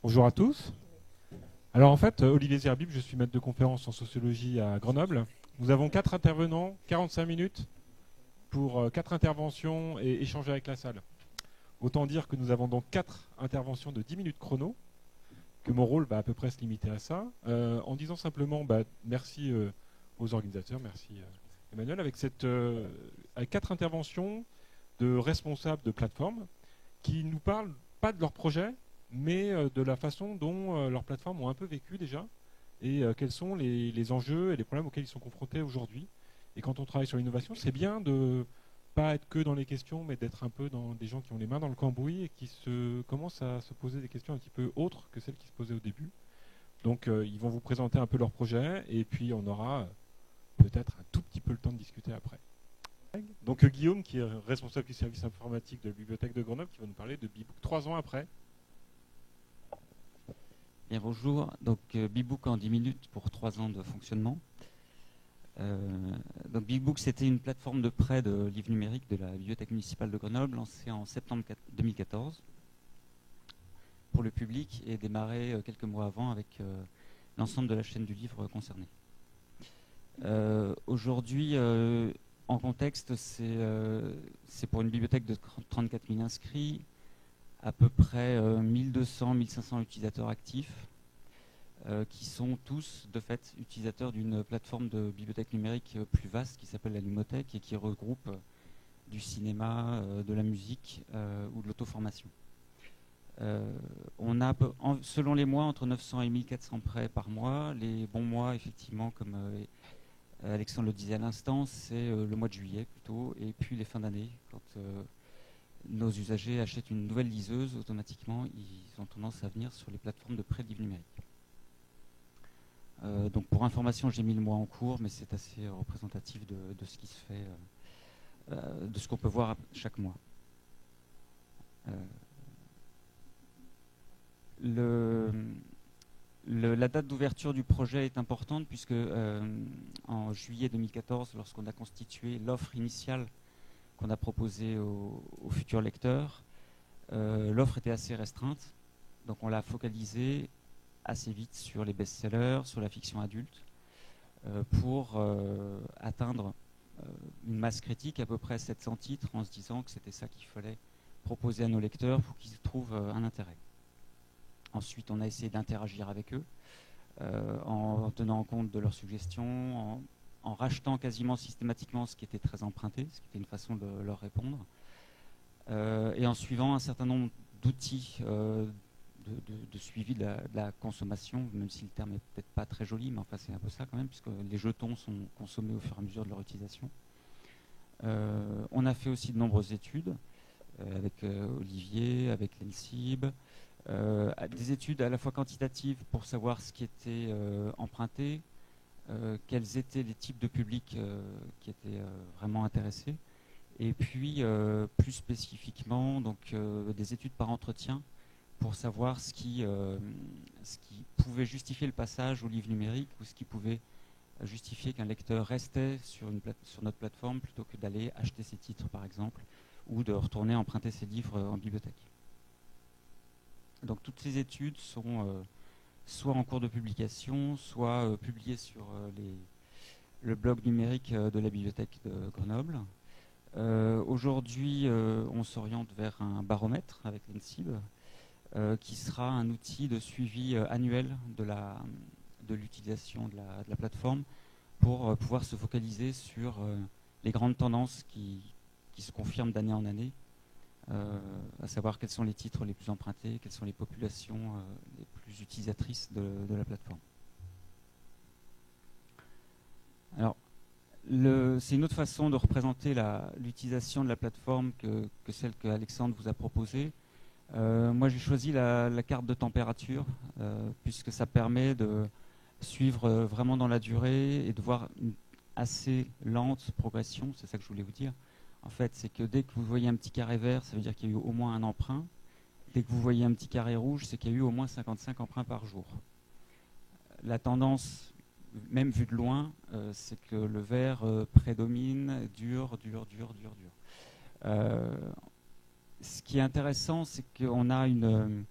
Bonjour à tous. Alors en fait, Olivier Zerbib, je suis maître de conférence en sociologie à Grenoble. Nous avons 4 intervenants, 45 minutes pour 4 interventions et échanger avec la salle. Autant dire que nous avons donc 4 interventions de 10 minutes chrono, que mon rôle va à peu près se limiter à ça. En disant simplement merci aux organisateurs, merci Emmanuel, avec 4 interventions de responsables de plateformes qui nous parlent pas de leur projet, mais de la façon dont leurs plateformes ont un peu vécu déjà, et quels sont les enjeux et les problèmes auxquels ils sont confrontés aujourd'hui. Et quand on travaille sur l'innovation, c'est bien de pas être que dans les questions, mais d'être un peu dans des gens qui ont les mains dans le cambouis et qui commencent à se poser des questions un petit peu autres que celles qui se posaient au début. Donc ils vont vous présenter un peu leur projet, et puis on aura peut-être un tout petit peu le temps de discuter après. Donc Guillaume, qui est responsable du service informatique de la bibliothèque de Grenoble, qui va nous parler de Bebook 3 ans après. Bien, bonjour. Donc Bebook en 10 minutes pour 3 ans de fonctionnement. Donc Bebook, c'était une plateforme de prêt de livres numériques de la bibliothèque municipale de Grenoble, lancée en septembre 2014 pour le public et démarrée quelques mois avant avec l'ensemble de la chaîne du livre concernée. Aujourd'hui, en contexte, c'est pour une bibliothèque de 34 000 inscrits, à peu près 1200-1500 utilisateurs actifs, qui sont tous, de fait, utilisateurs d'une plateforme de bibliothèque numérique plus vaste qui s'appelle la Lumothèque et qui regroupe du cinéma, de la musique ou de l'auto-formation. On a, selon les mois, entre 900 et 1400 prêts par mois. Les bons mois, effectivement, comme Alexandre le disait à l'instant, c'est le mois de juillet plutôt, et puis les fins d'année, quand nos usagers achètent une nouvelle liseuse, automatiquement, ils ont tendance à venir sur les plateformes de prêt de livres numériques. Donc pour information, j'ai mis le mois en cours, mais c'est assez représentatif de ce qui se fait, de ce qu'on peut voir chaque mois. La date d'ouverture du projet est importante puisque en juillet 2014, lorsqu'on a constitué l'offre initiale qu'on a proposée aux futurs lecteurs, l'offre était assez restreinte, donc on l'a focalisée assez vite sur les best-sellers, sur la fiction adulte, pour atteindre une masse critique, à peu près 700 titres, en se disant que c'était ça qu'il fallait proposer à nos lecteurs pour qu'ils trouvent un intérêt. Ensuite, on a essayé d'interagir avec eux, en tenant compte de leurs suggestions, en rachetant quasiment systématiquement ce qui était très emprunté, ce qui était une façon de leur répondre, et en suivant un certain nombre d'outils de suivi de la consommation, même si le terme n'est peut-être pas très joli, mais enfin c'est un peu ça quand même, puisque les jetons sont consommés au fur et à mesure de leur utilisation. On a fait aussi de nombreuses études, avec Olivier, avec l'ENSIB, des études à la fois quantitatives pour savoir ce qui était emprunté, quels étaient les types de publics qui étaient vraiment intéressés, et puis plus spécifiquement donc, des études par entretien pour savoir ce qui pouvait justifier le passage au livre numérique ou ce qui pouvait justifier qu'un lecteur restait sur notre plateforme plutôt que d'aller acheter ses titres par exemple ou de retourner emprunter ses livres en bibliothèque. Donc toutes ces études sont soit en cours de publication, soit publiées sur le blog numérique de la bibliothèque de Grenoble. Aujourd'hui, on s'oriente vers un baromètre avec l'ENSIB, qui sera un outil de suivi annuel de l'utilisation de la plateforme pour pouvoir se focaliser sur les grandes tendances qui se confirment d'année en année, à savoir quels sont les titres les plus empruntés, quelles sont les populations les plus utilisatrices de la plateforme. Alors, c'est une autre façon de représenter l'utilisation de la plateforme que celle que Alexandre vous a proposée. Moi, j'ai choisi la carte de température, puisque ça permet de suivre vraiment dans la durée et de voir une assez lente progression, c'est ça que je voulais vous dire. En fait, c'est que dès que vous voyez un petit carré vert, ça veut dire qu'il y a eu au moins un emprunt. Dès que vous voyez un petit carré rouge, c'est qu'il y a eu au moins 55 emprunts par jour. La tendance, même vue de loin, c'est que le vert prédomine, dure. Ce qui est intéressant, c'est qu'on a une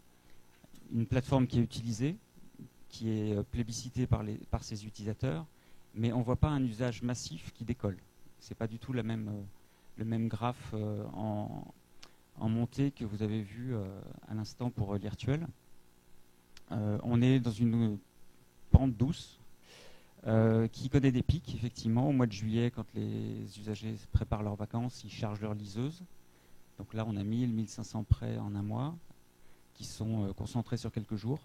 une plateforme qui est utilisée, qui est plébiscitée par ses utilisateurs, mais on ne voit pas un usage massif qui décolle. Ce n'est pas du tout le même graphe en montée que vous avez vu à l'instant pour Lirtuel. On est dans une pente douce qui connaît des pics, effectivement. Au mois de juillet, quand les usagers préparent leurs vacances, ils chargent leur liseuse. Donc là, on a 1000-1500 prêts en un mois qui sont concentrés sur quelques jours.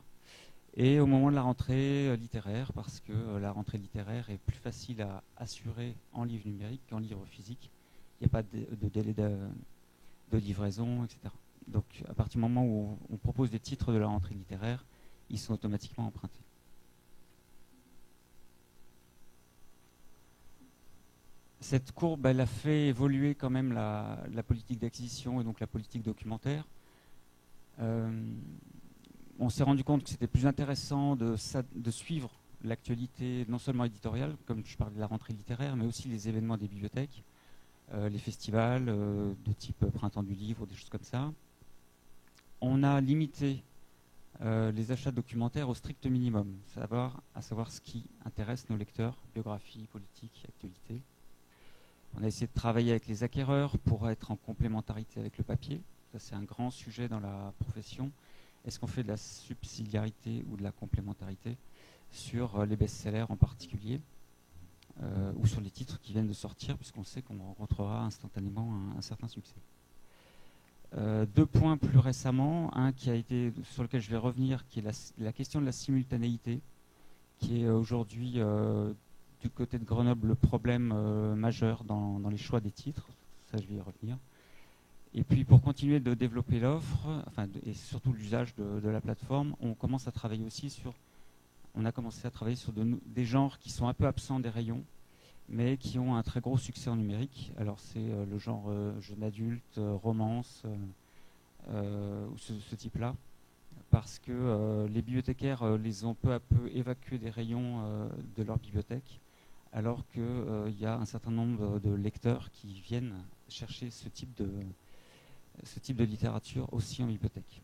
Et au moment de la rentrée littéraire, parce que la rentrée littéraire est plus facile à assurer en livre numérique qu'en livre physique. Il n'y a pas de délai de livraison, etc. Donc à partir du moment où on propose des titres de la rentrée littéraire, ils sont automatiquement empruntés. Cette courbe, elle a fait évoluer quand même la politique d'acquisition et donc la politique documentaire. On s'est rendu compte que c'était plus intéressant de suivre l'actualité, non seulement éditoriale, comme je parlais de la rentrée littéraire, mais aussi les événements des bibliothèques, les festivals de type Printemps du Livre, des choses comme ça. On a limité les achats documentaires au strict minimum, à savoir ce qui intéresse nos lecteurs, biographie, politique, actualité. On a essayé de travailler avec les acquéreurs pour être en complémentarité avec le papier. Ça, c'est un grand sujet dans la profession. Est-ce qu'on fait de la subsidiarité ou de la complémentarité sur les best-sellers en particulier ou sur les titres qui viennent de sortir, puisqu'on sait qu'on rencontrera instantanément un certain succès. 2 points plus récemment, un sur lequel je vais revenir, qui est la question de la simultanéité, qui est aujourd'hui du côté de Grenoble le problème majeur dans les choix des titres. Ça, je vais y revenir. Et puis pour continuer de développer l'offre, et surtout l'usage de la plateforme, on a commencé à travailler sur des genres qui sont un peu absents des rayons, mais qui ont un très gros succès en numérique. Alors c'est le genre jeune adulte, romance, ou ce type-là, parce que les bibliothécaires les ont peu à peu évacués des rayons de leur bibliothèque, alors qu'il y a un certain nombre de lecteurs qui viennent chercher ce type de littérature aussi en bibliothèque.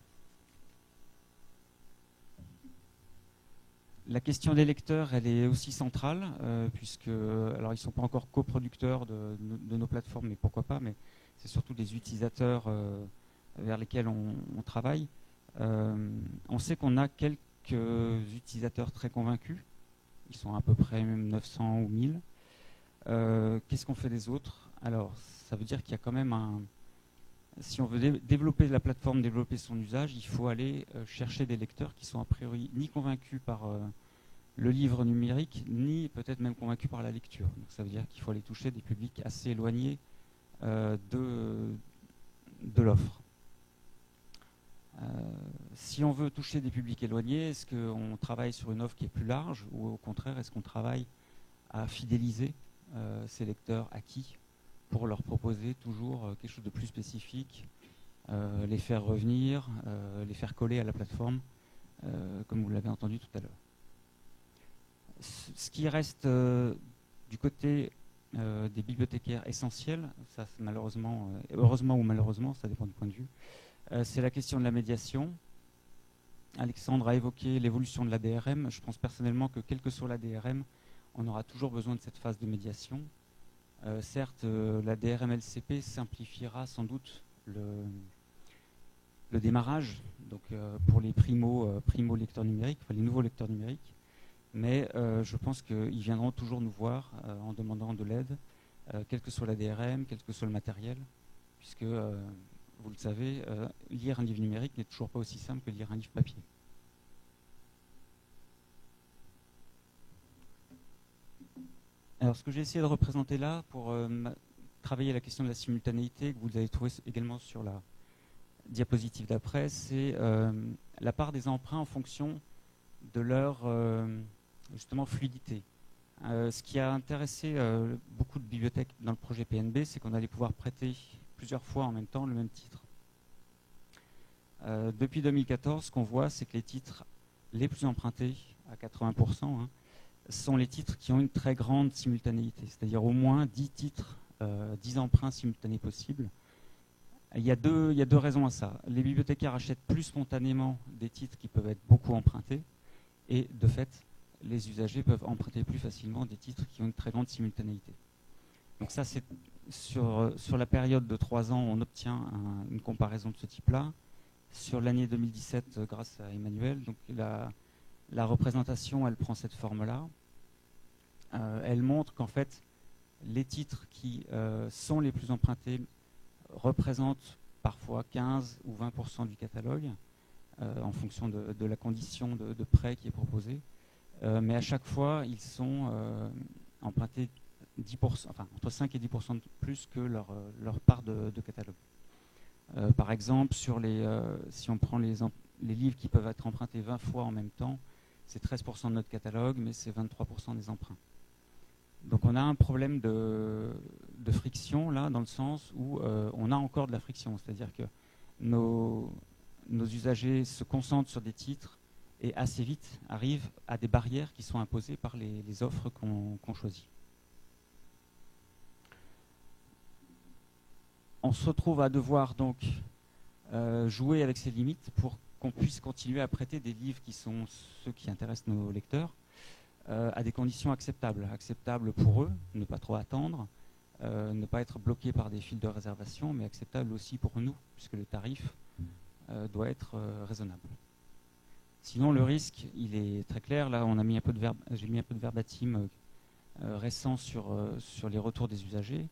La question des lecteurs, elle est aussi centrale, puisque, alors ils ne sont pas encore coproducteurs de nos plateformes, mais pourquoi pas, mais c'est surtout des utilisateurs vers lesquels on travaille. On sait qu'on a quelques utilisateurs très convaincus, ils sont à peu près même 900 ou 1000. Qu'est-ce qu'on fait des autres? Alors, ça veut dire qu'il y a quand même si on veut développer la plateforme, développer son usage, il faut aller chercher des lecteurs qui sont a priori ni convaincus par le livre numérique, ni peut-être même convaincus par la lecture. Donc ça veut dire qu'il faut aller toucher des publics assez éloignés de l'offre. Si on veut toucher des publics éloignés, est-ce qu'on travaille sur une offre qui est plus large, ou au contraire, est-ce qu'on travaille à fidéliser ces lecteurs acquis pour leur proposer toujours quelque chose de plus spécifique, les faire revenir, les faire coller à la plateforme, comme vous l'avez entendu tout à l'heure. Ce qui reste du côté des bibliothécaires essentiels, ça malheureusement, heureusement ou malheureusement, ça dépend du point de vue, c'est la question de la médiation. Alexandre a évoqué l'évolution de la DRM. Je pense personnellement que quelle que soit la DRM, on aura toujours besoin de cette phase de médiation. Certes, la DRM-LCP simplifiera sans doute le démarrage, donc pour les primo lecteurs numériques, enfin les nouveaux lecteurs numériques, mais je pense qu'ils viendront toujours nous voir en demandant de l'aide, quelle que soit la DRM, quel que soit le matériel, puisque, vous le savez, lire un livre numérique n'est toujours pas aussi simple que lire un livre papier. Alors, ce que j'ai essayé de représenter là, pour travailler la question de la simultanéité, que vous avez trouvé également sur la diapositive d'après, c'est la part des emprunts en fonction de leur justement fluidité. Ce qui a intéressé beaucoup de bibliothèques dans le projet PNB, c'est qu'on allait pouvoir prêter plusieurs fois en même temps le même titre. Depuis 2014, ce qu'on voit, c'est que les titres les plus empruntés, à 80%, sont les titres qui ont une très grande simultanéité, c'est-à-dire au moins 10 titres, 10 emprunts simultanés possibles. Il y a deux raisons à ça. Les bibliothécaires achètent plus spontanément des titres qui peuvent être beaucoup empruntés, et de fait, les usagers peuvent emprunter plus facilement des titres qui ont une très grande simultanéité. Donc ça, c'est sur la période de 3 ans, on obtient une comparaison de ce type-là. Sur l'année 2017, grâce à Emmanuel, donc la représentation, elle prend cette forme-là. Elle montre qu'en fait, les titres qui sont les plus empruntés représentent parfois 15 ou 20% du catalogue, en fonction de la condition de prêt qui est proposée. Mais à chaque fois, ils sont empruntés 10%, enfin, entre 5 et 10% de plus que leur part de catalogue. Par exemple, si on prend les livres qui peuvent être empruntés 20 fois en même temps, c'est 13% de notre catalogue, mais c'est 23% des emprunts. Donc on a un problème de friction, là, dans le sens où on a encore de la friction. C'est-à-dire que nos usagers se concentrent sur des titres et assez vite arrivent à des barrières qui sont imposées par les offres qu'on choisit. On se retrouve à devoir donc jouer avec ces limites pour qu'on puisse continuer à prêter des livres qui sont ceux qui intéressent nos lecteurs à des conditions acceptables pour eux, ne pas trop attendre, ne pas être bloqué par des files de réservation, mais acceptable aussi pour nous, puisque le tarif doit être raisonnable. Sinon, le risque, il est très clair. Là, j'ai mis un peu de verbatim récent sur les retours des usagers.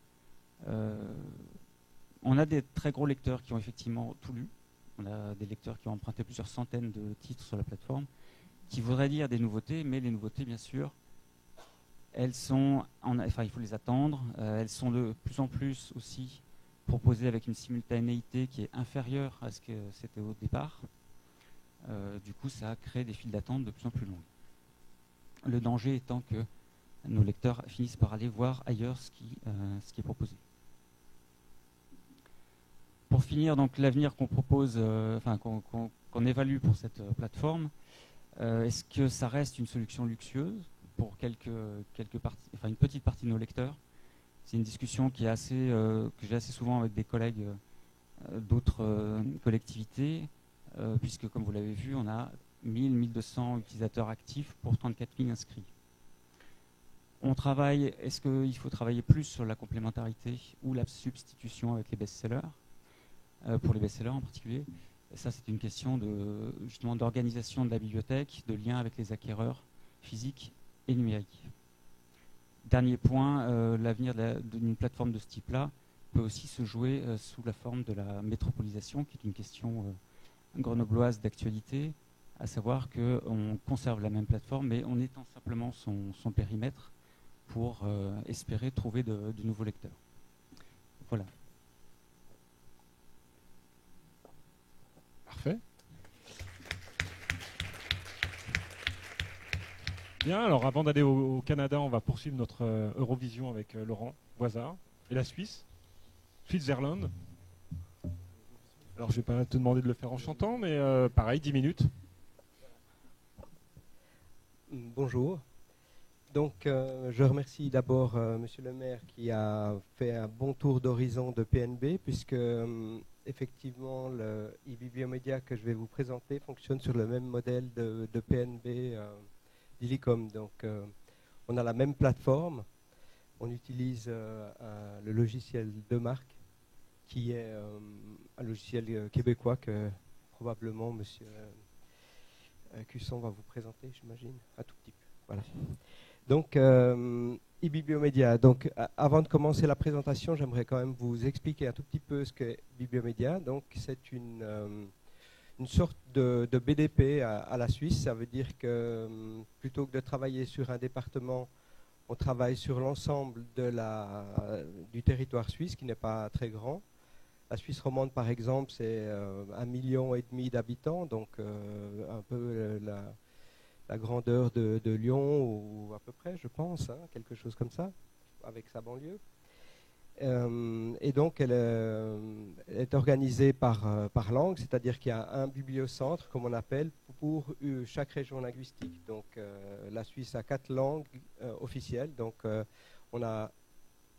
On a des très gros lecteurs qui ont effectivement tout lu. On a des lecteurs qui ont emprunté plusieurs centaines de titres sur la plateforme, qui voudraient lire des nouveautés, mais les nouveautés, bien sûr, elles sont, il faut les attendre. Elles sont de plus en plus aussi proposées avec une simultanéité qui est inférieure à ce que c'était au départ. Du coup, ça crée des files d'attente de plus en plus longues. Le danger étant que nos lecteurs finissent par aller voir ailleurs ce qui est proposé. Pour finir, donc l'avenir qu'on propose, qu'on évalue pour cette plateforme, est-ce que ça reste une solution luxueuse pour une petite partie de nos lecteurs? C'est une discussion que j'ai assez souvent avec des collègues d'autres collectivités, puisque comme vous l'avez vu, on a 1200 utilisateurs actifs pour 34 000 inscrits. Est-ce qu'il faut travailler plus sur la complémentarité ou la substitution avec les best-sellers, pour les best-sellers en particulier? Ça, c'est une question justement d'organisation de la bibliothèque, de lien avec les acquéreurs physiques et numériques. Dernier point, l'avenir d'une plateforme de ce type-là peut aussi se jouer sous la forme de la métropolisation, qui est une question grenobloise d'actualité, à savoir qu'on conserve la même plateforme, mais on étend simplement son périmètre pour espérer trouver de nouveaux lecteurs. Voilà. Parfait. Bien, alors avant d'aller au Canada, on va poursuivre notre Eurovision avec Laurent Voisard et la Suisse, Switzerland. Alors je ne vais pas te demander de le faire en chantant, mais pareil, 10 minutes. Bonjour. Donc je remercie d'abord Monsieur le maire qui a fait un bon tour d'horizon de PNB, puisque effectivement le e-bibliomédia que je vais vous présenter fonctionne sur le même modèle de PNB d'Illicom. Donc on a la même plateforme, on utilise le logiciel de marque qui est un logiciel québécois que probablement Monsieur Cusson va vous présenter, j'imagine, un tout petit peu. Voilà. Donc, e-bibliomédia. Donc, avant de commencer la présentation, j'aimerais quand même vous expliquer un tout petit peu ce qu'est bibliomédia. Donc, c'est une sorte de BDP à la Suisse. Ça veut dire que plutôt que de travailler sur un département, on travaille sur l'ensemble du territoire suisse, qui n'est pas très grand. La Suisse romande, par exemple, c'est 1,5 million d'habitants, donc un peu la grandeur de Lyon, ou à peu près, je pense, hein, quelque chose comme ça, avec sa banlieue. Et donc, elle est organisée par langue, c'est-à-dire qu'il y a un bibliocentre, comme on appelle, pour chaque région linguistique. Donc, la Suisse a 4 langues officielles, donc on n'a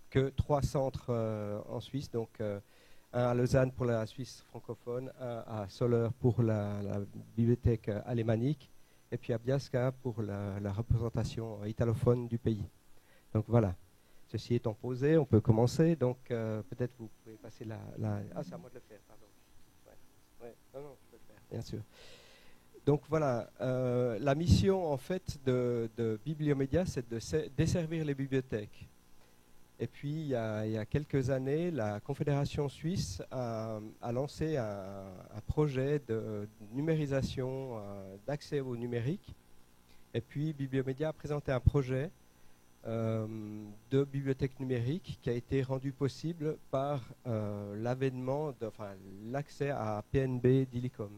que 3 centres en Suisse, donc un à Lausanne pour la Suisse francophone, un à Soleure pour la bibliothèque alémanique, et puis à Biasca pour la représentation italophone du pays. Donc voilà, ceci étant posé, on peut commencer. Donc peut-être vous pouvez passer Ah, c'est à moi de le faire, pardon. Ouais. Non, je peux le faire, bien sûr. Donc voilà, la mission en fait de Bibliomédia, c'est de desservir les bibliothèques. Et puis il y a quelques années, la Confédération suisse a lancé un projet de numérisation, d'accès au numérique. Et puis Bibliomédia a présenté un projet de bibliothèque numérique qui a été rendu possible par l'accès à PNB d'Illicom.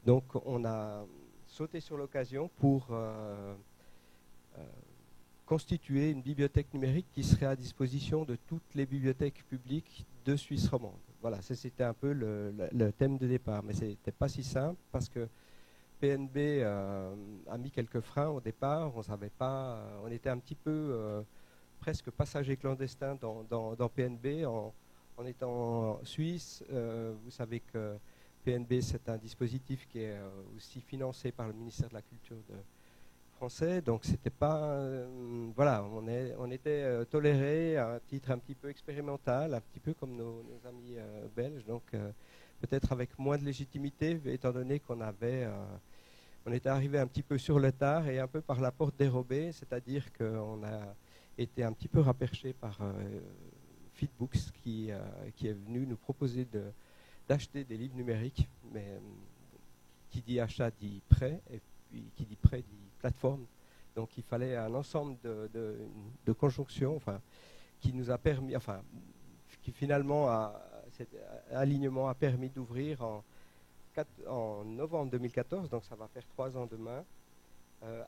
Donc on a sauté sur l'occasion pour constituer une bibliothèque numérique qui serait à disposition de toutes les bibliothèques publiques de Suisse romande. Voilà, ça c'était un peu le thème de départ, mais ce n'était pas si simple parce que PNB a mis quelques freins au départ. On savait pas, on était un petit peu presque passagers clandestins dans PNB en étant suisse. Vous savez que PNB, c'est un dispositif qui est aussi financé par le ministère de la Culture français, donc c'était pas... voilà, on était tolérés à un titre un petit peu expérimental, un petit peu comme nos amis belges, donc peut-être avec moins de légitimité, étant donné qu'on était arrivé un petit peu sur le tard et un peu par la porte dérobée, c'est-à-dire qu'on a été un petit peu raperché par Feedbooks qui est venu nous proposer d'acheter des livres numériques, mais qui dit achat dit prêt, et puis qui dit prêt dit plateforme. Donc il fallait un ensemble de conjonctions, qui nous a permis, qui finalement cet alignement a permis d'ouvrir en novembre 2014, donc ça va faire 3 ans demain,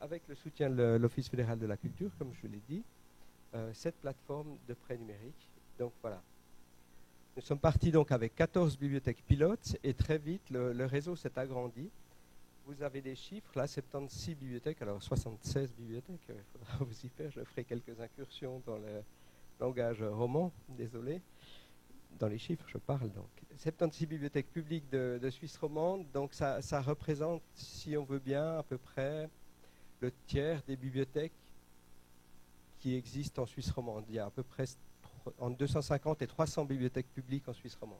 avec le soutien de l'Office fédéral de la culture, comme je l'ai dit, cette plateforme de prêt numérique. Donc voilà. Nous sommes partis donc avec 14 bibliothèques pilotes et très vite le réseau s'est agrandi. Vous avez des chiffres, là 76 bibliothèques, alors 76 bibliothèques, il faudra vous y faire, je ferai quelques incursions dans le langage roman, désolé. Dans les chiffres, je parle donc. 76 bibliothèques publiques de Suisse romande, donc ça représente, si on veut bien, à peu près le tiers des bibliothèques qui existent en Suisse romande. Il y a à peu près entre 250 et 300 bibliothèques publiques en Suisse romande.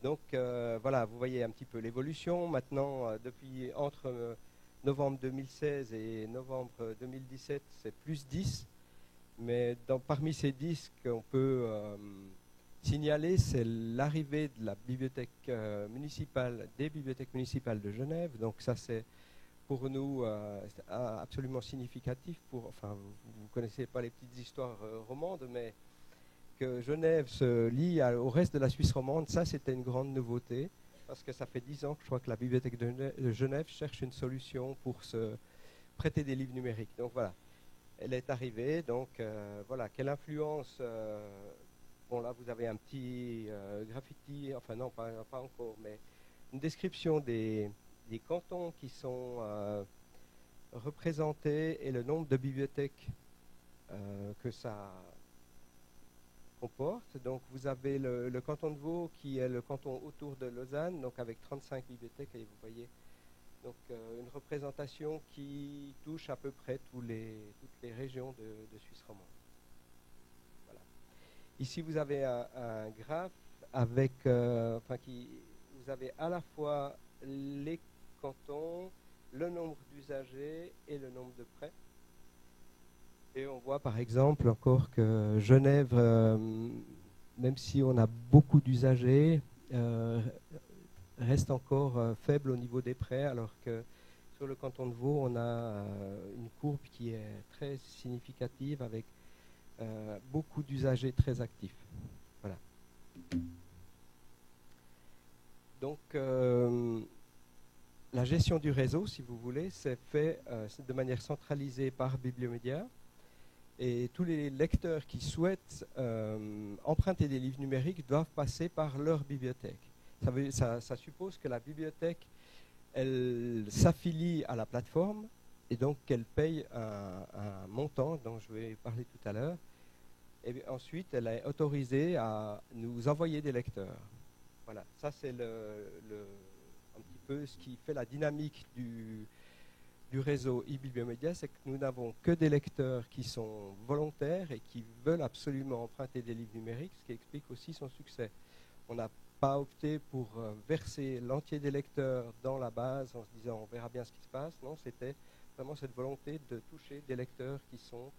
Donc voilà, vous voyez un petit peu l'évolution. Maintenant, depuis entre novembre 2016 et novembre 2017, c'est plus 10. Mais parmi ces 10 qu'on peut signaler, c'est l'arrivée de la bibliothèque municipale, des bibliothèques municipales de Genève. Donc ça, c'est pour nous absolument significatif. Vous ne connaissez pas les petites histoires romandes, mais que Genève se lie au reste de la Suisse romande, ça c'était une grande nouveauté, parce que ça fait 10 ans que je crois que la bibliothèque de Genève cherche une solution pour se prêter des livres numériques. Donc voilà, elle est arrivée, donc voilà, quelle influence... bon là vous avez un petit graffiti, enfin non, pas encore, mais une description des cantons qui sont représentés et le nombre de bibliothèques que ça comporte. Donc vous avez le canton de Vaud qui est le canton autour de Lausanne, donc avec 35 bibliothèques, et vous voyez donc une représentation qui touche à peu près toutes les régions de Suisse romande. Voilà. Ici vous avez un graphe avec, vous avez à la fois les cantons, le nombre d'usagers et le nombre de prêts. Et on voit par exemple encore que Genève, même si on a beaucoup d'usagers, reste encore faible au niveau des prêts, alors que sur le canton de Vaud, on a une courbe qui est très significative avec beaucoup d'usagers très actifs. Voilà. Donc, la gestion du réseau, si vous voulez, c'est fait de manière centralisée par Bibliomédia. Et tous les lecteurs qui souhaitent emprunter des livres numériques doivent passer par leur bibliothèque. Ça suppose que la bibliothèque, elle s'affilie à la plateforme et donc qu'elle paye un montant dont je vais parler tout à l'heure Et bien, ensuite, elle est autorisée à nous envoyer des lecteurs. Voilà, ça c'est un petit peu ce qui fait la dynamique du réseau e-Bibliomédia, c'est que nous n'avons que des lecteurs qui sont volontaires et qui veulent absolument emprunter des livres numériques, ce qui explique aussi son succès. On n'a pas opté pour verser l'entier des lecteurs dans la base en se disant on verra bien ce qui se passe. Non, c'était vraiment cette volonté de toucher des lecteurs qui sont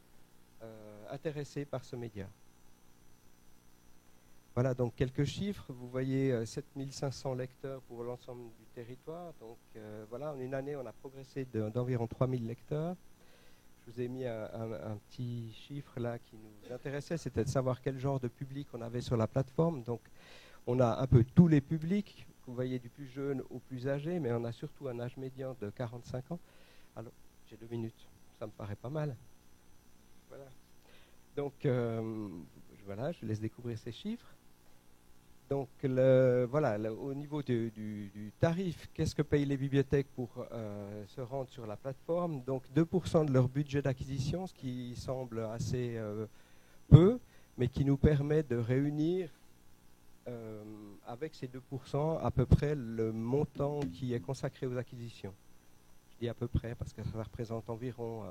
intéressés par ce média. Voilà, donc quelques chiffres. Vous voyez 7500 lecteurs pour l'ensemble du territoire. Donc voilà, en une année, on a progressé d'environ 3000 lecteurs. Je vous ai mis un petit chiffre là qui nous intéressait, c'était de savoir quel genre de public on avait sur la plateforme. Donc on a un peu tous les publics, vous voyez du plus jeune au plus âgé, mais on a surtout un âge médian de 45 ans. Alors, j'ai 2 minutes, ça me paraît pas mal. Voilà. Donc voilà, je laisse découvrir ces chiffres. Donc voilà, au niveau du tarif, qu'est-ce que payent les bibliothèques pour se rendre sur la plateforme? Donc 2% de leur budget d'acquisition, ce qui semble assez peu, mais qui nous permet de réunir avec ces 2% à peu près le montant qui est consacré aux acquisitions. Je dis à peu près parce que ça représente environ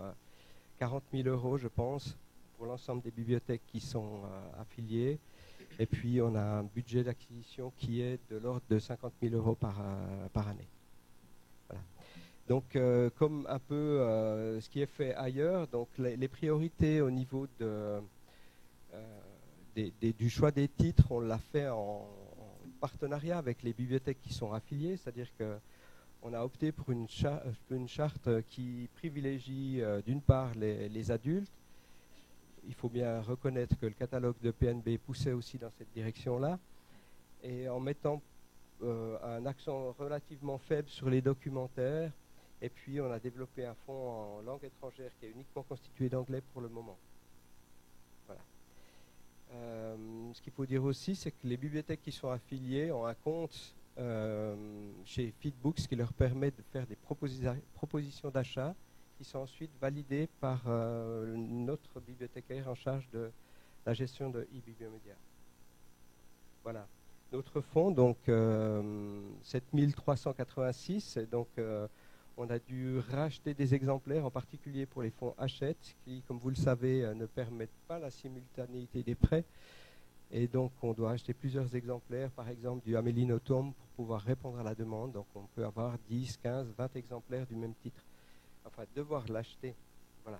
40 000 € je pense pour l'ensemble des bibliothèques qui sont affiliées. Et puis, on a un budget d'acquisition qui est de l'ordre de 50 000 € par année. Voilà. Donc, comme un peu ce qui est fait ailleurs, donc les priorités au niveau du choix des titres, on l'a fait en partenariat avec les bibliothèques qui sont affiliées, c'est-à-dire qu'on a opté pour une charte qui privilégie d'une part les adultes. Il faut bien reconnaître que le catalogue de PNB poussait aussi dans cette direction-là. Et en mettant un accent relativement faible sur les documentaires. Et puis, on a développé un fonds en langue étrangère qui est uniquement constitué d'anglais pour le moment. Voilà. Ce qu'il faut dire aussi, c'est que les bibliothèques qui sont affiliées ont un compte chez Feedbooks qui leur permet de faire des propositions d'achat qui sont ensuite validés par notre bibliothécaire en charge de la gestion de e-Bibliomédia. Voilà. Notre fonds, donc 7386, donc on a dû racheter des exemplaires, en particulier pour les fonds Hachette, qui, comme vous le savez, ne permettent pas la simultanéité des prêts. Et donc, on doit acheter plusieurs exemplaires, par exemple du Amélie Nothomb, pour pouvoir répondre à la demande. Donc, on peut avoir 10, 15, 20 exemplaires du même titre. Enfin, devoir l'acheter. Voilà.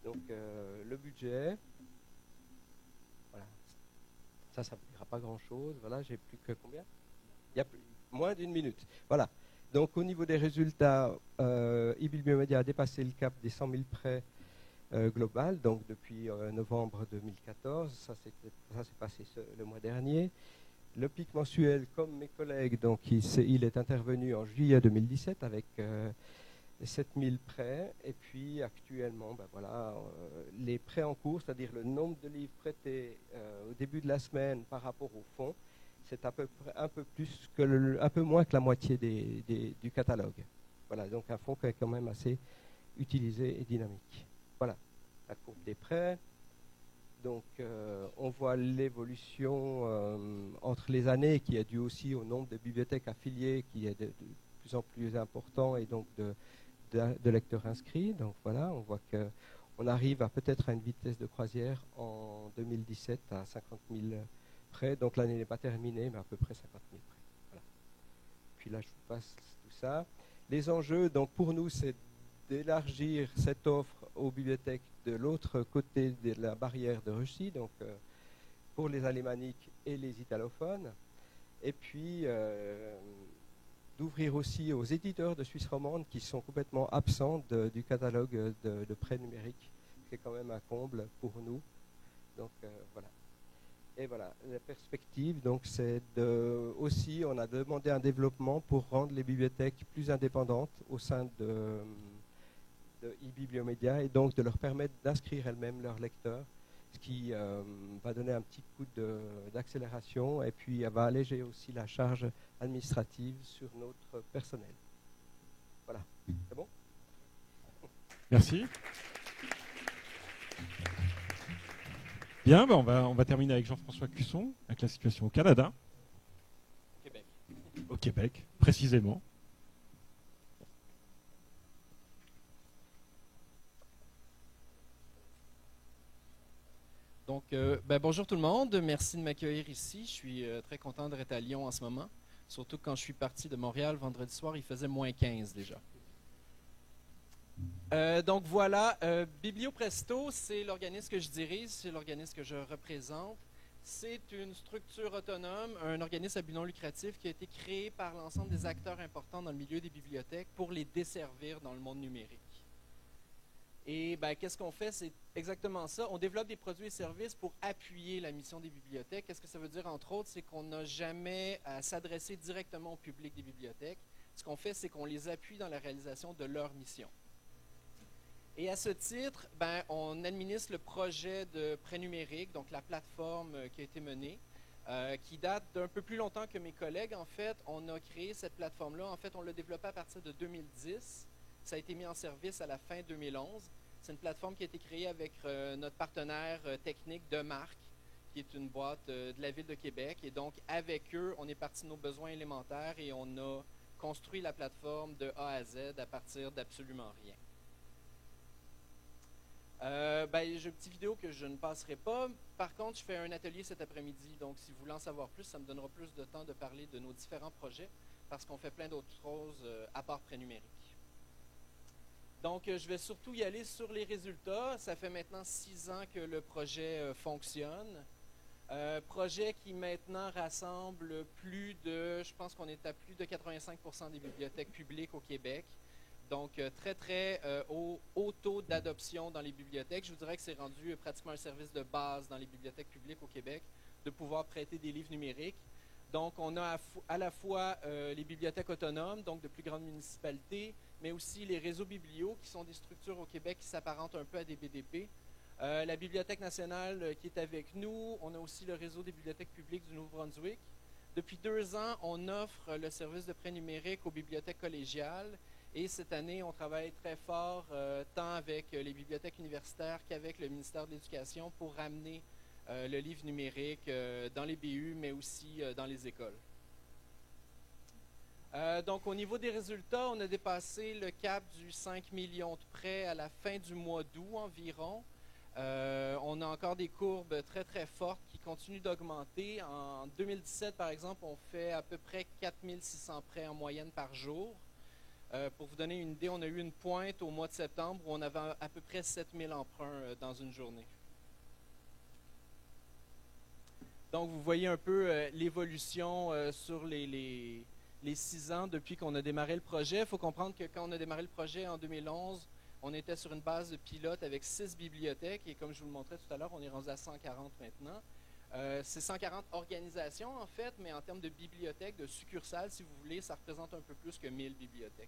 Donc, le budget, voilà. Ça ne vous dira pas grand-chose. Voilà, j'ai plus que combien? Il y a moins d'une minute. Voilà. Donc, au niveau des résultats, e-Bibliomédia a dépassé le cap des 100 000 prêts global, donc depuis novembre 2014. Ça s'est passé le mois dernier. Le pic mensuel, comme mes collègues, donc il est intervenu en juillet 2017 avec 7000 prêts. Et puis actuellement, ben voilà, les prêts en cours, c'est-à-dire le nombre de livres prêtés au début de la semaine par rapport au fonds, c'est à peu près un peu moins que la moitié du catalogue. Voilà, donc un fonds qui est quand même assez utilisé et dynamique. Voilà, la courbe des prêts. Donc, on voit l'évolution entre les années qui est due aussi au nombre de bibliothèques affiliées qui est de plus en plus important et donc de lecteurs inscrits. Donc voilà, on voit qu'on arrive peut-être à une vitesse de croisière en 2017 à 50 000 prêts. Donc l'année n'est pas terminée, mais à peu près 50 000 prêts. Voilà. Puis là, je vous passe tout ça. Les enjeux, donc pour nous, c'est d'élargir cette offre aux bibliothèques de l'autre côté de la barrière de Russie, donc pour les alémaniques et les italophones, et puis d'ouvrir aussi aux éditeurs de Suisse romande qui sont complètement absents du catalogue de prêts numériques, qui est quand même un comble pour nous. Donc voilà. Et voilà, la perspective, donc c'est aussi, on a demandé un développement pour rendre les bibliothèques plus indépendantes au sein de e-Bibliomédia et donc de leur permettre d'inscrire elles-mêmes leurs lecteurs, ce qui va donner un petit coup d'accélération et puis va alléger aussi la charge administrative sur notre personnel. Voilà, c'est bon? Merci. Bien. Bien, ben on va terminer avec Jean-François Cusson, avec la situation au Canada. Québec. Au Québec, précisément. Donc, bonjour tout le monde. Merci de m'accueillir ici. Je suis très content d'être à Lyon en ce moment. Surtout que quand je suis parti de Montréal vendredi soir, il faisait moins 15 déjà. Donc voilà, Bibliopresto, c'est l'organisme que je dirige, c'est l'organisme que je représente. C'est une structure autonome, un organisme à but non lucratif qui a été créé par l'ensemble des acteurs importants dans le milieu des bibliothèques pour les desservir dans le monde numérique. Et qu'est-ce qu'on fait? C'est exactement ça. On développe des produits et services pour appuyer la mission des bibliothèques. Qu'est-ce que ça veut dire, entre autres? C'est qu'on n'a jamais à s'adresser directement au public des bibliothèques. Ce qu'on fait, c'est qu'on les appuie dans la réalisation de leur mission. Et à ce titre, on administre le projet de prêt numérique, donc la plateforme qui a été menée, qui date d'un peu plus longtemps que mes collègues. En fait, on a créé cette plateforme-là. En fait, on l'a développée à partir de 2010. Ça a été mis en service à la fin 2011. C'est une plateforme qui a été créée avec notre partenaire technique de marque, qui est une boîte de la Ville de Québec. Et donc, avec eux, on est parti de nos besoins élémentaires et on a construit la plateforme de A à Z à partir d'absolument rien. J'ai une petite vidéo que je ne passerai pas. Par contre, je fais un atelier cet après-midi. Donc, si vous voulez en savoir plus, ça me donnera plus de temps de parler de nos différents projets parce qu'on fait plein d'autres choses à part prêt numérique. Donc, je vais surtout y aller sur les résultats. Ça fait maintenant 6 ans que le projet fonctionne. Projet qui maintenant rassemble je pense qu'on est à plus de 85% des bibliothèques publiques au Québec. Donc, très haut taux d'adoption dans les bibliothèques. Je vous dirais que c'est rendu pratiquement un service de base dans les bibliothèques publiques au Québec de pouvoir prêter des livres numériques. Donc, on a à la fois les bibliothèques autonomes, donc de plus grandes municipalités, mais aussi les réseaux biblios, qui sont des structures au Québec qui s'apparentent un peu à des BDP. La Bibliothèque nationale qui est avec nous. On a aussi le réseau des bibliothèques publiques du Nouveau-Brunswick. Depuis 2 ans, on offre le service de prêt numérique aux bibliothèques collégiales. Et cette année, on travaille très fort, tant avec les bibliothèques universitaires qu'avec le ministère de l'Éducation pour ramener le livre numérique dans les BU, mais aussi dans les écoles. Donc, au niveau des résultats, on a dépassé le cap du 5 millions de prêts à la fin du mois d'août environ. On a encore des courbes très fortes qui continuent d'augmenter. En 2017, par exemple, on fait à peu près 4600 prêts en moyenne par jour. Pour vous donner une idée, on a eu une pointe au mois de septembre où on avait à peu près 7000 emprunts dans une journée. Donc, vous voyez un peu l'évolution sur les 6 ans depuis qu'on a démarré le projet. Il faut comprendre que quand on a démarré le projet en 2011, on était sur une base de pilote avec 6 bibliothèques et comme je vous le montrais tout à l'heure, on est rendu à 140 maintenant. C'est 140 organisations en fait, mais en termes de bibliothèques, de succursales, si vous voulez, ça représente un peu plus que 1000 bibliothèques.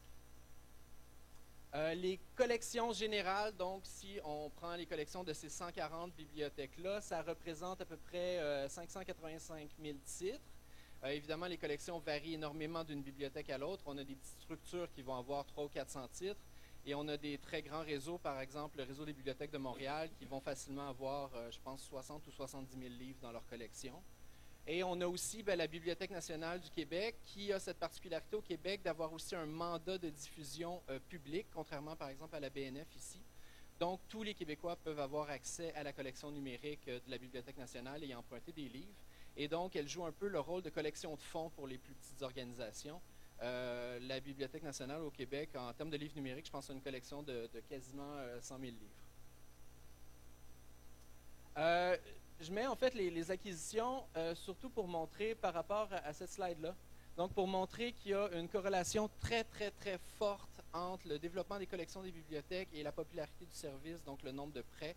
Les collections générales, donc si on prend les collections de ces 140 bibliothèques-là, ça représente à peu près 585 000 titres. Évidemment, les collections varient énormément d'une bibliothèque à l'autre. On a des petites structures qui vont avoir 300 ou 400 titres. Et on a des très grands réseaux, par exemple le réseau des bibliothèques de Montréal, qui vont facilement avoir, je pense, 60 ou 70 000 livres dans leur collection. Et on a aussi la Bibliothèque nationale du Québec, qui a cette particularité au Québec d'avoir aussi un mandat de diffusion public, contrairement par exemple à la BNF ici. Donc, tous les Québécois peuvent avoir accès à la collection numérique de la Bibliothèque nationale et y emprunter des livres. Et donc, elle joue un peu le rôle de collection de fonds pour les plus petites organisations. La Bibliothèque nationale au Québec, en termes de livres numériques, je pense à une collection de quasiment 100 000 livres. Je mets en fait les acquisitions surtout pour montrer par rapport à cette slide-là. Donc, pour montrer qu'il y a une corrélation très forte entre le développement des collections des bibliothèques et la popularité du service, donc le nombre de prêts.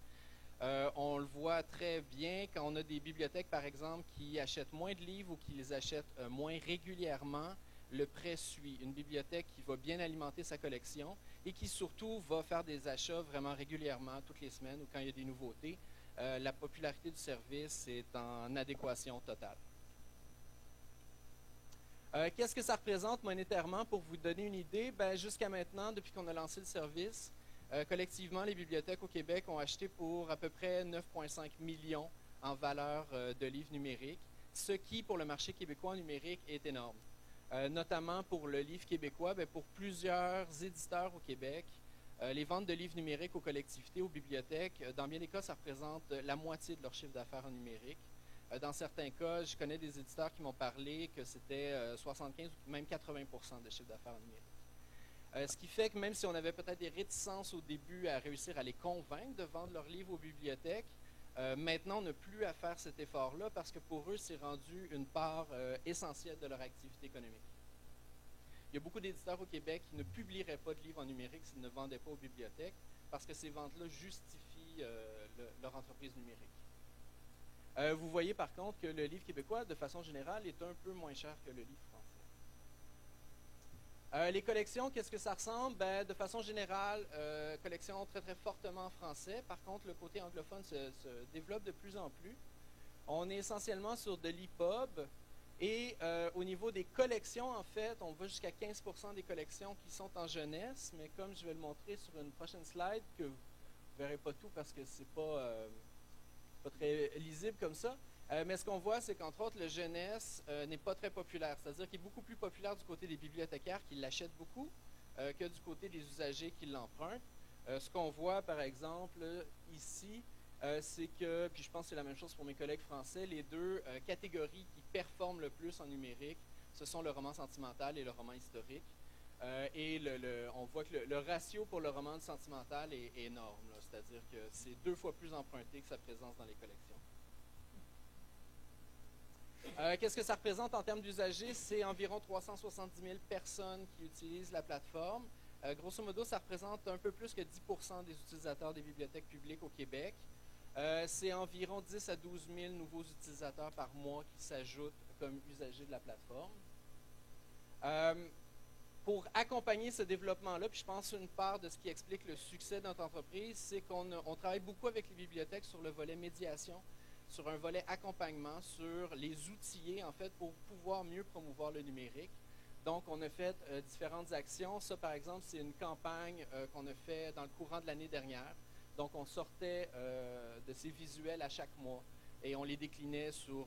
On le voit très bien quand on a des bibliothèques, par exemple, qui achètent moins de livres ou qui les achètent moins régulièrement. Le prêt suit. Une bibliothèque qui va bien alimenter sa collection et qui surtout va faire des achats vraiment régulièrement, toutes les semaines ou quand il y a des nouveautés. La popularité du service est en adéquation totale. Qu'est-ce que ça représente monétairement pour vous donner une idée? Jusqu'à maintenant, depuis qu'on a lancé le service, collectivement, les bibliothèques au Québec ont acheté pour à peu près 9,5 millions en valeur de livres numériques, ce qui, pour le marché québécois en numérique, est énorme. Notamment pour le livre québécois, pour plusieurs éditeurs au Québec, les ventes de livres numériques aux collectivités, aux bibliothèques, dans bien des cas, ça représente la moitié de leur chiffre d'affaires en numérique. Dans certains cas, je connais des éditeurs qui m'ont parlé que c'était 75 ou même 80% de chiffre d'affaires en numérique. Ce qui fait que même si on avait peut-être des réticences au début à réussir à les convaincre de vendre leurs livres aux bibliothèques, maintenant on n'a plus à faire cet effort-là parce que pour eux, c'est rendu une part essentielle de leur activité économique. Il y a beaucoup d'éditeurs au Québec qui ne publieraient pas de livres en numérique s'ils ne vendaient pas aux bibliothèques parce que ces ventes-là justifient leur entreprise numérique. Vous voyez par contre que le livre québécois, de façon générale, est un peu moins cher que le livre français. Les collections, qu'est-ce que ça ressemble? De façon générale, collections très très fortement en français. Par contre, le côté anglophone se développe de plus en plus. On est essentiellement sur de l'EPUB. Et au niveau des collections, en fait, on va jusqu'à 15% des collections qui sont en jeunesse. Mais comme je vais le montrer sur une prochaine slide, que vous ne verrez pas tout parce que c'est pas très lisible comme ça. Mais ce qu'on voit, c'est qu'entre autres, le jeunesse n'est pas très populaire. C'est-à-dire qu'il est beaucoup plus populaire du côté des bibliothécaires qui l'achètent beaucoup que du côté des usagers qui l'empruntent. Ce qu'on voit, par exemple, ici, c'est que, puis je pense que c'est la même chose pour mes collègues français, les deux catégories qui performent le plus en numérique, ce sont le roman sentimental et le roman historique. Et on voit que le ratio pour le roman sentimental est énorme. C'est-à-dire que c'est 2 fois plus emprunté que sa présence dans les collections. Qu'est-ce que ça représente en termes d'usagers? C'est environ 370 000 personnes qui utilisent la plateforme. Grosso modo, ça représente un peu plus que 10% des utilisateurs des bibliothèques publiques au Québec. C'est environ 10 à 12 000 nouveaux utilisateurs par mois qui s'ajoutent comme usagers de la plateforme. Pour accompagner ce développement-là, puis je pense une part de ce qui explique le succès de notre entreprise, c'est qu'on travaille beaucoup avec les bibliothèques sur le volet médiation, sur un volet accompagnement, sur les outiller, en fait, pour pouvoir mieux promouvoir le numérique. Donc, on a fait différentes actions. Ça, par exemple, c'est une campagne qu'on a fait dans le courant de l'année dernière. Donc, on sortait de ces visuels à chaque mois et on les déclinait sur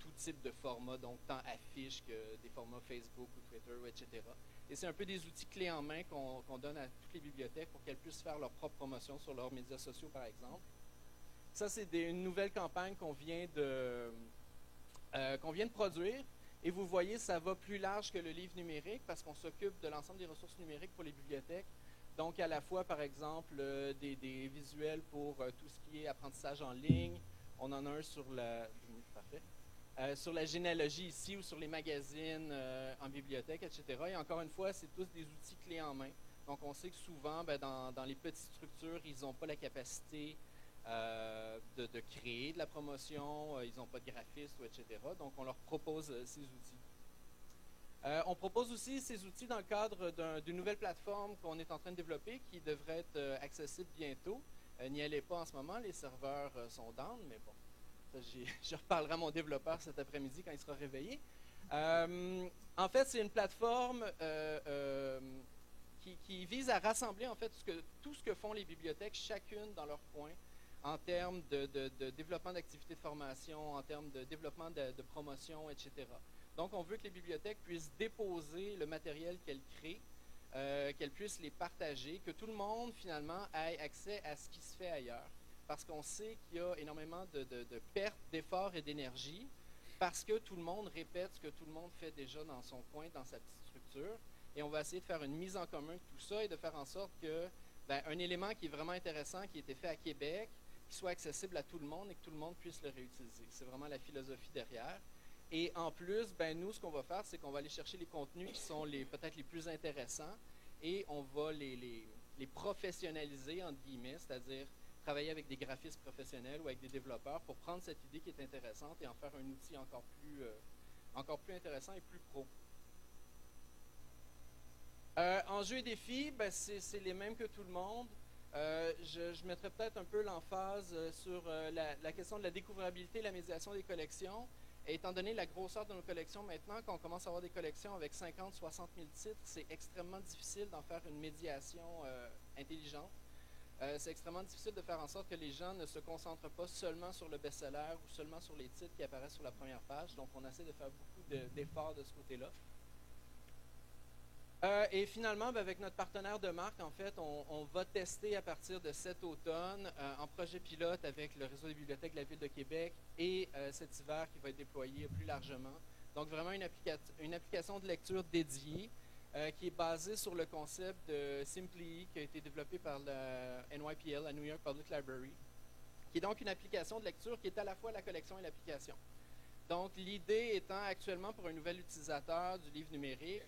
tout type de format, donc tant affiches que des formats Facebook ou Twitter, etc. Et c'est un peu des outils clés en main qu'on donne à toutes les bibliothèques pour qu'elles puissent faire leur propre promotion sur leurs médias sociaux, par exemple. Ça, c'est une nouvelle campagne qu'on vient de produire. Et vous voyez, ça va plus large que le livre numérique parce qu'on s'occupe de l'ensemble des ressources numériques pour les bibliothèques. Donc, à la fois, par exemple, des visuels pour tout ce qui est apprentissage en ligne. On en a un sur sur la généalogie ici ou sur les magazines en bibliothèque, etc. Et encore une fois, c'est tous des outils clés en main. Donc, on sait que souvent, dans les petites structures, ils n'ont pas la capacité de créer de la promotion, ils n'ont pas de graphiste, etc. Donc, on leur propose ces outils. On propose aussi ces outils dans le cadre d'une nouvelle plateforme qu'on est en train de développer qui devrait être accessible bientôt. N'y allez pas en ce moment, les serveurs sont down, mais bon, ça, je reparlerai à mon développeur cet après-midi quand il sera réveillé. En fait, c'est une plateforme qui vise à rassembler en fait tout ce que font les bibliothèques, chacune dans leur coin, en termes de développement d'activités de formation, en termes de développement de promotion, etc. Donc, on veut que les bibliothèques puissent déposer le matériel qu'elles créent, qu'elles puissent les partager, que tout le monde, finalement, ait accès à ce qui se fait ailleurs. Parce qu'on sait qu'il y a énormément de pertes d'efforts et d'énergie, parce que tout le monde répète ce que tout le monde fait déjà dans son coin, dans sa petite structure. Et on va essayer de faire une mise en commun de tout ça et de faire en sorte que un élément qui est vraiment intéressant, qui a été fait à Québec, qui soit accessible à tout le monde et que tout le monde puisse le réutiliser. C'est vraiment la philosophie derrière. Et en plus, nous, ce qu'on va faire, c'est qu'on va aller chercher les contenus qui sont peut-être les plus intéressants et on va les professionnaliser, entre guillemets, c'est-à-dire travailler avec des graphistes professionnels ou avec des développeurs pour prendre cette idée qui est intéressante et en faire un outil encore plus intéressant et plus pro. Enjeux et défis, c'est les mêmes que tout le monde. Je mettrais peut-être un peu l'emphase sur la question de la découvrabilité et la médiation des collections. Et étant donné la grosseur de nos collections maintenant, quand on commence à avoir des collections avec 50-60 000 titres, c'est extrêmement difficile d'en faire une médiation intelligente. C'est extrêmement difficile de faire en sorte que les gens ne se concentrent pas seulement sur le best-seller ou seulement sur les titres qui apparaissent sur la première page. Donc, on essaie de faire beaucoup d'efforts de ce côté-là. Et finalement, avec notre partenaire de marque, en fait, on va tester à partir de cet automne en projet pilote avec le réseau des bibliothèques de la Ville de Québec et cet hiver qui va être déployé plus largement. Donc, vraiment une application de lecture dédiée qui est basée sur le concept de Simply, qui a été développé par la NYPL, la New York Public Library, qui est donc une application de lecture qui est à la fois la collection et l'application. Donc, l'idée étant actuellement pour un nouvel utilisateur du livre numérique,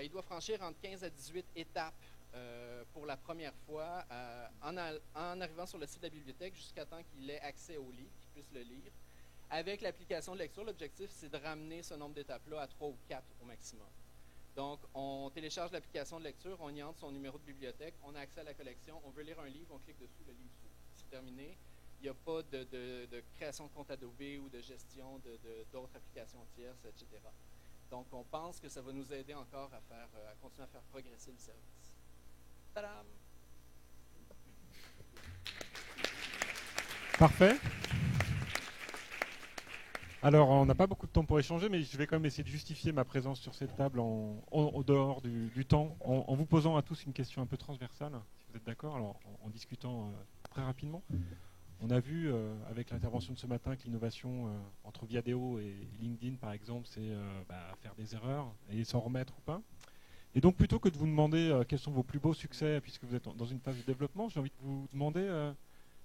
il doit franchir entre 15 à 18 étapes pour la première fois en arrivant sur le site de la bibliothèque jusqu'à temps qu'il ait accès au livre, qu'il puisse le lire. Avec l'application de lecture, l'objectif, c'est de ramener ce nombre d'étapes-là à 3 ou 4 au maximum. Donc, on télécharge l'application de lecture, on y entre son numéro de bibliothèque, on a accès à la collection, on veut lire un livre, on clique dessus, le livre s'ouvre. C'est terminé. Il n'y a pas de création de compte Adobe ou de gestion d'autres applications tierces, etc. Donc, on pense que ça va nous aider encore à continuer à faire progresser le service. Tadam! Parfait. Alors, on n'a pas beaucoup de temps pour échanger, mais je vais quand même essayer de justifier ma présence sur cette table au dehors du temps, en vous posant à tous une question un peu transversale, si vous êtes d'accord, alors en discutant très rapidement. On a vu avec l'intervention de ce matin que l'innovation entre Viadeo et LinkedIn, par exemple, c'est faire des erreurs et s'en remettre ou pas. Et donc, plutôt que de vous demander quels sont vos plus beaux succès, puisque vous êtes dans une phase de développement, j'ai envie de vous demander